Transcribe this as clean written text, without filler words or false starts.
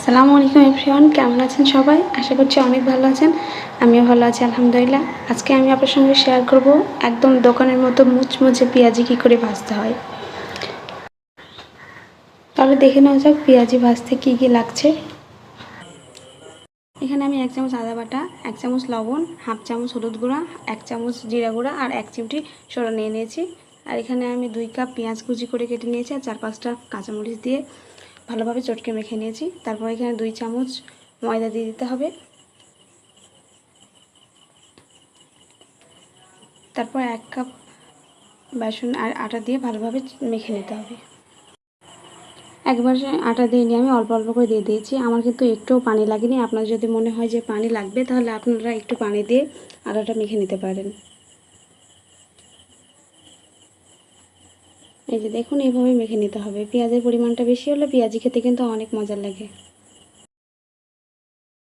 আসসালামু আলাইকুম এভরিওয়ান, কেমন আছেন সবাই? আশা করছি অনেক ভালো আছেন। আমিও ভালো আছি আলহামদুলিল্লাহ। আজকে আমি আপনার সঙ্গে শেয়ার করব একদম দোকানের মতো মুচমুচে পেঁয়াজি কী করে ভাজতে হয়। তবে দেখে নেওয়া যাক পেঁয়াজি ভাজতে কী কী লাগছে। এখানে আমি 1 চামচ আদা বাটা, 1 চামচ লবণ, হাফ চামচ হলুদ গুঁড়া, 1 চামচ জিরা গুঁড়া আর 1 চিমটি সোডা নিয়ে নিয়েছি। আর এখানে আমি 2 কাপ পেঁয়াজ কুচি করে কেটে নিয়েছি আর 4-5টা কাঁচামরিচ দিয়ে ভালোভাবে চটকে মেখে নিয়েছি। তারপর এখানে 2 চামচ ময়দা দিয়ে দিতে হবে। তারপর 1 কাপ বেসন আর আটা দিয়ে ভালোভাবে মেখে নিতে হবে। একবার আটা দিয়ে নিয়ে আমি অল্প অল্প করে দিয়ে দিয়েছি। আমার কিন্তু একটুও পানি লাগেনি। আপনার যদি মনে হয় যে পানি লাগবে তাহলে আপনারা একটু পানি দিয়ে আটাটা মেখে নিতে পারেন। এই যে দেখুন, এইভাবে মেখে নিতে হবে। পেঁয়াজের পরিমাণটা বেশি হলে পেঁয়াজি খেতে কিন্তু অনেক মজার লাগে।